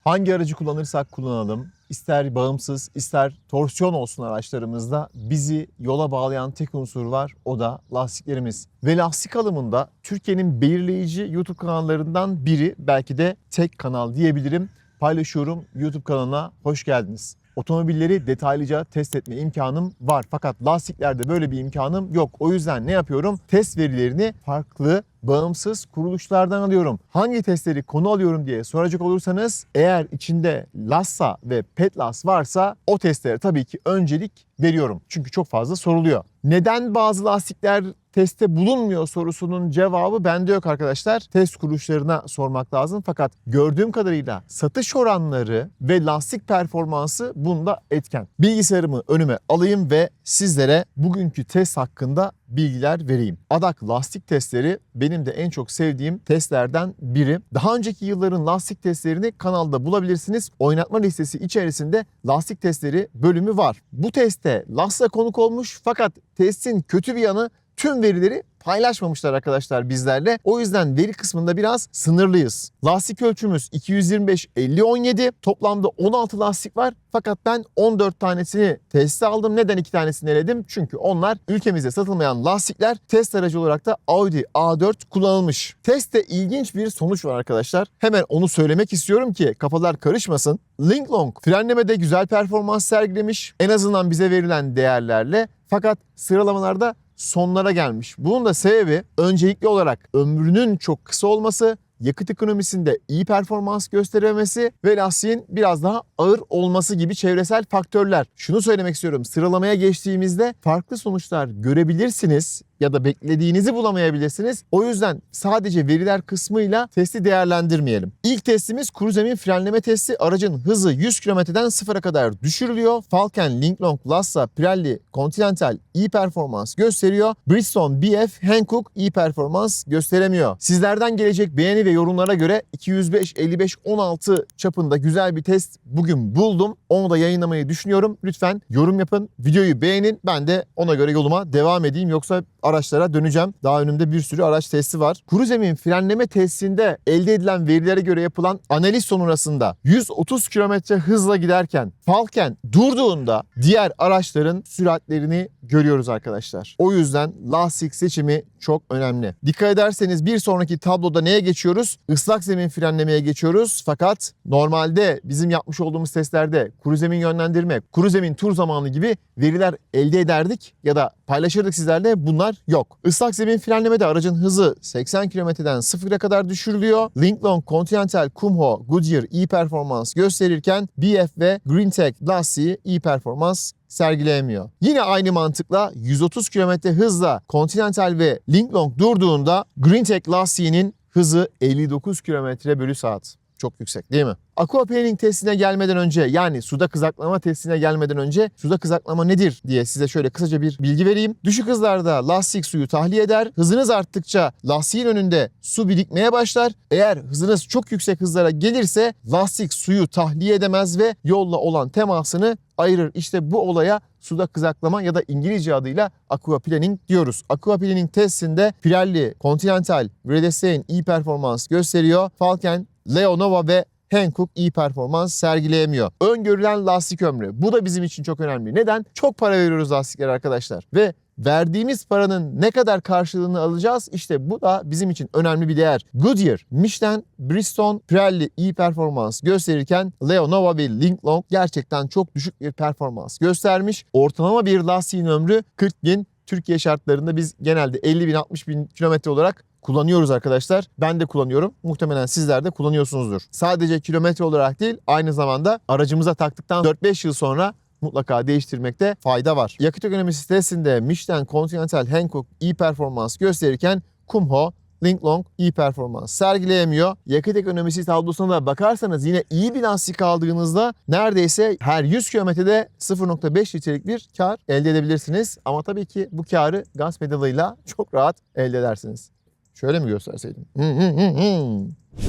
Hangi aracı kullanırsak kullanalım, ister bağımsız, ister torsiyon olsun araçlarımızda bizi yola bağlayan tek unsur var, o da lastiklerimiz. Ve lastik alımında Türkiye'nin belirleyici YouTube kanallarından biri, belki de tek kanal diyebilirim. Paylaşıyorum, YouTube kanalına hoş geldiniz. Otomobilleri detaylıca test etme imkanım var. Fakat lastiklerde böyle bir imkanım yok. O yüzden ne yapıyorum? Test verilerini farklı, bağımsız kuruluşlardan alıyorum. Hangi testleri konu alıyorum diye soracak olursanız, eğer içinde Lassa ve Petlas varsa o testlere tabii ki öncelik veriyorum. Çünkü çok fazla soruluyor. Neden bazı lastikler teste bulunmuyor sorusunun cevabı bende yok arkadaşlar. Test kuruluşlarına sormak lazım. Fakat gördüğüm kadarıyla satış oranları ve lastik performansı bunda etken. Bilgisayarımı önüme alayım ve sizlere bugünkü test hakkında bilgiler vereyim. Adak lastik testleri benim de en çok sevdiğim testlerden biri. Daha önceki yılların lastik testlerini kanalda bulabilirsiniz. Oynatma listesi içerisinde lastik testleri bölümü var. Bu teste Lassa konuk olmuş, fakat testin kötü bir yanı, tüm verileri paylaşmamışlar arkadaşlar bizlerle. O yüzden veri kısmında biraz sınırlıyız. Lastik ölçümüz 225/50/17. Toplamda 16 lastik var. Fakat ben 14 tanesini teste aldım. Neden 2 tanesini eledim? Çünkü onlar ülkemizde satılmayan lastikler. Test aracı olarak da Audi A4 kullanılmış. Testte ilginç bir sonuç var arkadaşlar. Hemen onu söylemek istiyorum ki kafalar karışmasın. Linklong frenlemede güzel performans sergilemiş. En azından bize verilen değerlerle. Fakat sıralamalarda sonlara gelmiş. Bunun da sebebi öncelikli olarak ömrünün çok kısa olması, yakıt ekonomisinde iyi performans gösterememesi ve lastiğin biraz daha ağır olması gibi çevresel faktörler. Şunu söylemek istiyorum. Sıralamaya geçtiğimizde farklı sonuçlar görebilirsiniz ya da beklediğinizi bulamayabilirsiniz. O yüzden sadece veriler kısmıyla testi değerlendirmeyelim. İlk testimiz kuru zemin frenleme testi. Aracın hızı 100 kilometreden 0'a kadar düşürülüyor. Falken, Linklong, Lassa, Pirelli, Continental iyi performans gösteriyor. Bridgestone, BF, Hankook iyi performans gösteremiyor. Sizlerden gelecek beğeni ve yorumlara göre 205/55/16 çapında güzel bir test bugün buldum. Onu da yayınlamayı düşünüyorum. Lütfen yorum yapın, videoyu beğenin. Ben de ona göre yoluma devam edeyim. Yoksa araçlara döneceğim. Daha önümde bir sürü araç testi var. Kuru zemin frenleme testinde elde edilen verilere göre yapılan analiz sonrasında 130 km hızla giderken Falken durduğunda diğer araçların süratlerini görüyoruz arkadaşlar. O yüzden lastik seçimi çok önemli. Dikkat ederseniz bir sonraki tabloda neye geçiyoruz? Islak zemin frenlemeye geçiyoruz. Fakat normalde bizim yapmış olduğumuz testlerde kuru zemin yönlendirme, kuru zemin tur zamanı gibi veriler elde ederdik ya da paylaşırdık sizlerle. Bunlar yok. Islak zemin frenlemede aracın hızı 80 kilometreden 0'a kadar düşürülüyor. Linklong, Continental, Kumho, Goodyear iyi performans gösterirken BF ve Greentech lastiği iyi performans sergileyemiyor. Yine aynı mantıkla 130 km hızla Continental ve Linklong durduğunda Greentech lastiğinin hızı 59 km/saat. Çok yüksek değil mi? Aquaplaning testine gelmeden önce, yani suda kızaklama testine gelmeden önce suda kızaklama nedir diye size şöyle kısaca bir bilgi vereyim. Düşük hızlarda lastik suyu tahliye eder. Hızınız arttıkça lastiğin önünde su birikmeye başlar. Eğer hızınız çok yüksek hızlara gelirse lastik suyu tahliye edemez ve yolla olan temasını ayırır. İşte bu olaya suda kızaklama ya da İngilizce adıyla aquaplaning diyoruz. Aquaplaning testinde Pirelli, Continental, Vredestein iyi performans gösteriyor. Falken, Leonova ve Hankook iyi performans sergileyemiyor. Öngörülen lastik ömrü. Bu da bizim için çok önemli. Neden? Çok para veriyoruz lastiklere arkadaşlar. Ve verdiğimiz paranın ne kadar karşılığını alacağız? İşte bu da bizim için önemli bir değer. Goodyear, Michelin, Bridgestone, Pirelli iyi performans gösterirken Leonova ve Linklong gerçekten çok düşük bir performans göstermiş. Ortalama bir lastiğin ömrü 40.000. Türkiye şartlarında biz genelde 50.000 60.000 kilometre olarak kullanıyoruz arkadaşlar. Ben de kullanıyorum. Muhtemelen sizler de kullanıyorsunuzdur. Sadece kilometre olarak değil, aynı zamanda aracımıza taktıktan 4-5 yıl sonra mutlaka değiştirmekte fayda var. Yakıt ekonomisi testinde Michelin, Continental, Hankook iyi performans gösterirken Kumho, Linklong iyi performans sergileyemiyor. Yakıt ekonomisi tablosuna da bakarsanız yine iyi bir lastik aldığınızda neredeyse her 100 kilometrede 0.5 litrelik bir kar elde edebilirsiniz. Ama tabii ki bu karı gaz pedalıyla çok rahat elde edersiniz. Şöyle mi gösterseydim?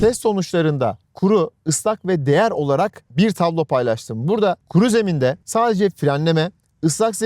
Test sonuçlarında kuru, ıslak ve değer olarak bir tablo paylaştım. Burada kuru zeminde sadece frenleme, ıslak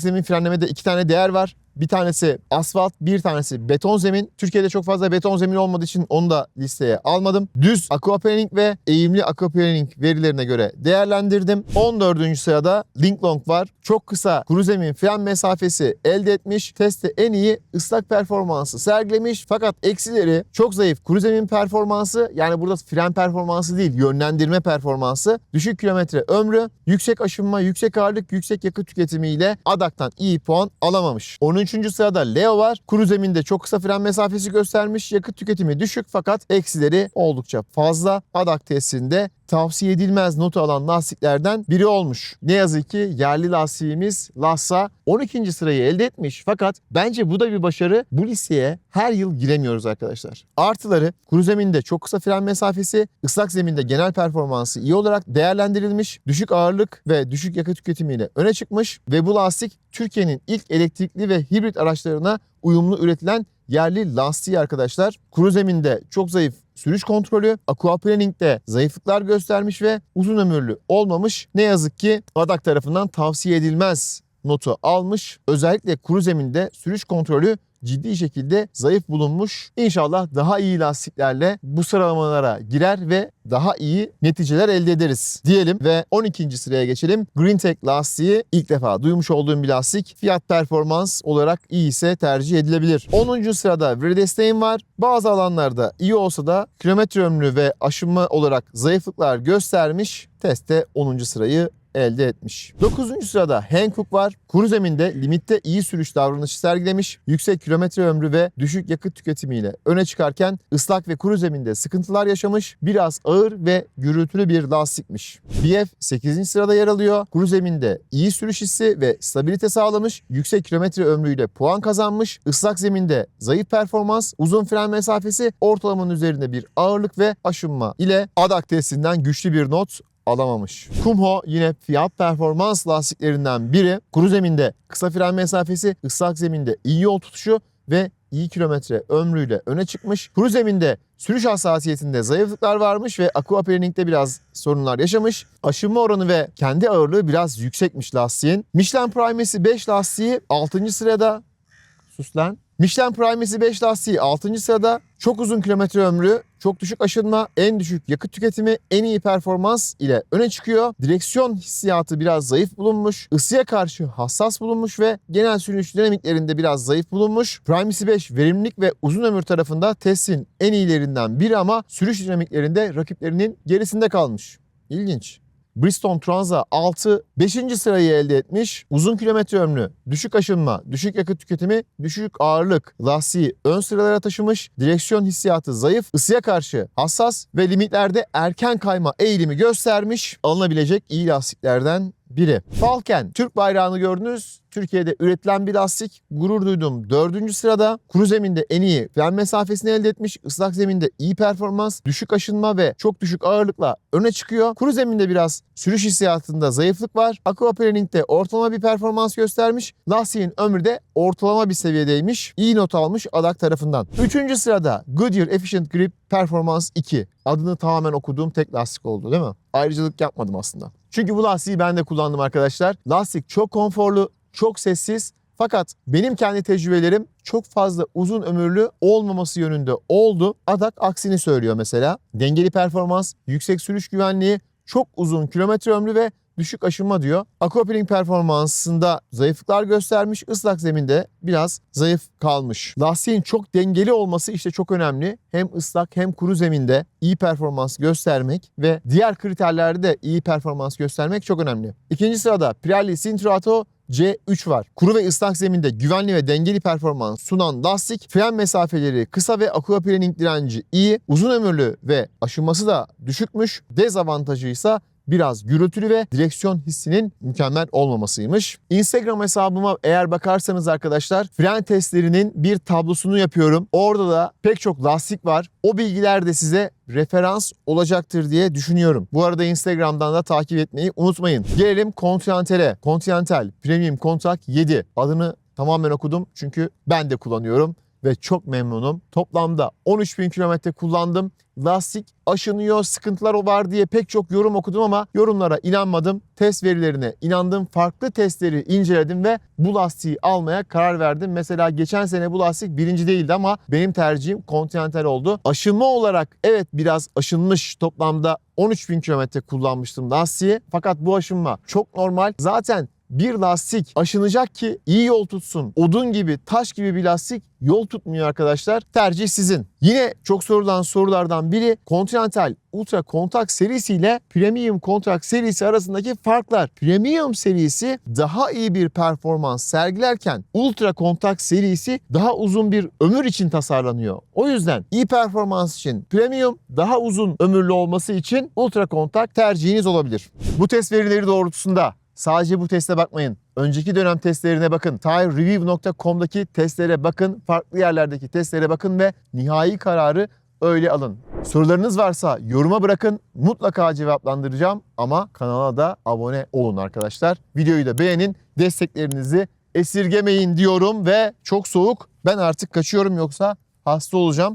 zemin frenlemede 2 tane değer var. Bir tanesi asfalt, bir tanesi beton zemin. Türkiye'de çok fazla beton zemin olmadığı için onu da listeye almadım. Düz aquaplaning ve eğimli aquaplaning verilerine göre değerlendirdim. 14. sırada Linklong var. Çok kısa kuru zemin fren mesafesi elde etmiş. Testte en iyi ıslak performansı sergilemiş. Fakat eksileri çok zayıf kuru zemin performansı, yani burada fren performansı değil, yönlendirme performansı, düşük kilometre ömrü, yüksek aşınma, yüksek ağırlık, yüksek yakıt tüketimiyle ADAC'tan iyi puan alamamış. 13. sırada Leo var. Kuru zeminde çok kısa fren mesafesi göstermiş. Yakıt tüketimi düşük fakat eksileri oldukça fazla. ADAC testinde tavsiye edilmez notu alan lastiklerden biri olmuş. Ne yazık ki yerli lastiğimiz Lassa 12. sırayı elde etmiş. Fakat bence bu da bir başarı. Bu listeye her yıl giremiyoruz arkadaşlar. Artıları kuru zeminde çok kısa fren mesafesi, ıslak zeminde genel performansı iyi olarak değerlendirilmiş. Düşük ağırlık ve düşük yakıt tüketimiyle öne çıkmış ve bu lastik Türkiye'nin ilk elektrikli ve hibrit araçlarına uyumlu üretilen yerli lastiği arkadaşlar. Kuru zeminde çok zayıf sürüş kontrolü, aquaplaning'de zayıflıklar göstermiş ve uzun ömürlü olmamış. Ne yazık ki ADAC tarafından tavsiye edilmez notu almış. Özellikle kuru zeminde sürüş kontrolü ciddi şekilde zayıf bulunmuş. İnşallah daha iyi lastiklerle bu sıralamalara girer ve daha iyi neticeler elde ederiz diyelim ve 12. sıraya geçelim. GreenTech lastiği ilk defa duymuş olduğum bir lastik. Fiyat performans olarak iyi ise tercih edilebilir. 10. sırada Vredestein var. Bazı alanlarda iyi olsa da kilometre ömrü ve aşınma olarak zayıflıklar göstermiş. Testte 10. sırayı elde etmiş. 9. sırada Hankook var. Kuru zeminde limitte iyi sürüş davranışı sergilemiş. Yüksek kilometre ömrü ve düşük yakıt tüketimiyle öne çıkarken ıslak ve kuru zeminde sıkıntılar yaşamış. Biraz ağır ve gürültülü bir lastikmiş. BF 8. sırada yer alıyor. Kuru zeminde iyi sürüş hissi ve stabilite sağlamış. Yüksek kilometre ömrüyle puan kazanmış. Islak zeminde zayıf performans, uzun fren mesafesi, ortalamanın üzerinde bir ağırlık ve aşınma ile ADAC testinden güçlü bir not alamamış. Kumho yine fiyat performans lastiklerinden biri. Kuru zeminde kısa fren mesafesi, ıslak zeminde iyi yol tutuşu ve iyi kilometre ömrüyle öne çıkmış. Kuru zeminde sürüş hassasiyetinde zayıflıklar varmış ve aquaplaning'de biraz sorunlar yaşamış. Aşınma oranı ve kendi ağırlığı biraz yüksekmiş lastiğin. Michelin Primacy 5 lastiği 6. sırada. Sus lan. Michelin Primacy 5 lastiği 6. sırada. Çok uzun kilometre ömrü, çok düşük aşınma, en düşük yakıt tüketimi, en iyi performans ile öne çıkıyor. Direksiyon hissiyatı biraz zayıf bulunmuş. Isıya karşı hassas bulunmuş ve genel sürüş dinamiklerinde biraz zayıf bulunmuş. Primacy 5 verimlilik ve uzun ömür tarafında testin en iyilerinden biri ama sürüş dinamiklerinde rakiplerinin gerisinde kalmış. İlginç. Bridgestone Transa 6 5. sırayı elde etmiş. Uzun kilometre ömrü, düşük aşınma, düşük yakıt tüketimi, düşük ağırlık lastiği ön sıralara taşımış. Direksiyon hissiyatı zayıf, ısıya karşı hassas ve limitlerde erken kayma eğilimi göstermiş. Alınabilecek iyi lastiklerden biri. Falken, Türk bayrağını gördünüz. Türkiye'de üretilen bir lastik. Gurur duydum. 4. sırada. Kuru zeminde en iyi fren mesafesini elde etmiş. Islak zeminde iyi performans, düşük aşınma ve çok düşük ağırlıkla öne çıkıyor. Kuru zeminde biraz sürüş hissiyatında zayıflık var. Aquaplaning'de ortalama bir performans göstermiş. Lastiğin ömrü de ortalama bir seviyedeymiş. İyi not almış ADAC tarafından. 3. sırada Goodyear Efficient Grip Performance 2. Adını tamamen okuduğum tek lastik oldu değil mi? Ayrıcalık yapmadım aslında. Çünkü bu lastiği ben de kullandım arkadaşlar. Lastik çok konforlu, çok sessiz. Fakat benim kendi tecrübelerim çok fazla uzun ömürlü olmaması yönünde oldu. ADAC aksini söylüyor mesela. Dengeli performans, yüksek sürüş güvenliği, çok uzun kilometre ömrü ve düşük aşınma diyor. Aquaplanning performansında zayıflıklar göstermiş. Islak zeminde biraz zayıf kalmış. Lastiğin çok dengeli olması işte çok önemli. Hem ıslak hem kuru zeminde iyi performans göstermek ve diğer kriterlerde de iyi performans göstermek çok önemli. 2. sırada Pirelli Cinturato C3 var. Kuru ve ıslak zeminde güvenli ve dengeli performans sunan lastik, fren mesafeleri kısa ve aquaplanning direnci iyi, uzun ömürlü ve aşınması da düşükmüş. Dezavantajı ise biraz gürültülü ve direksiyon hissinin mükemmel olmamasıymış. Instagram hesabıma eğer bakarsanız arkadaşlar fren testlerinin bir tablosunu yapıyorum. Orada da pek çok lastik var. O bilgiler de size referans olacaktır diye düşünüyorum. Bu arada Instagram'dan da takip etmeyi unutmayın. Gelelim Continental'e. Continental Premium Contact 7. Adını tamamen okudum çünkü ben de kullanıyorum. ve çok memnunum. Toplamda 13.000 kilometre kullandım. Lastik aşınıyor, sıkıntılar var diye pek çok yorum okudum ama yorumlara inanmadım. Test verilerine inandım. Farklı testleri inceledim ve bu lastiği almaya karar verdim. Mesela geçen sene bu lastik birinci değildi ama benim tercihim Continental oldu. Aşınma olarak evet biraz aşınmış. Toplamda 13.000 kilometre kullanmıştım lastiği. Fakat bu aşınma çok normal. Zaten bir lastik aşınacak ki iyi yol tutsun. Odun gibi, taş gibi bir lastik yol tutmuyor arkadaşlar. Tercih sizin. Yine çok sorulan sorulardan biri Continental Ultra Contact serisi ile Premium Contact serisi arasındaki farklar. Premium serisi daha iyi bir performans sergilerken Ultra Contact serisi daha uzun bir ömür için tasarlanıyor. O yüzden iyi performans için Premium, daha uzun ömürlü olması için Ultra Contact tercihiniz olabilir. Bu test verileri doğrultusunda sadece bu teste bakmayın. Önceki dönem testlerine bakın. TireReview.com'daki testlere bakın. Farklı yerlerdeki testlere bakın ve nihai kararı öyle alın. Sorularınız varsa yoruma bırakın. Mutlaka cevaplandıracağım ama kanala da abone olun arkadaşlar. Videoyu da beğenin. Desteklerinizi esirgemeyin diyorum ve çok soğuk. Ben artık kaçıyorum yoksa hasta olacağım.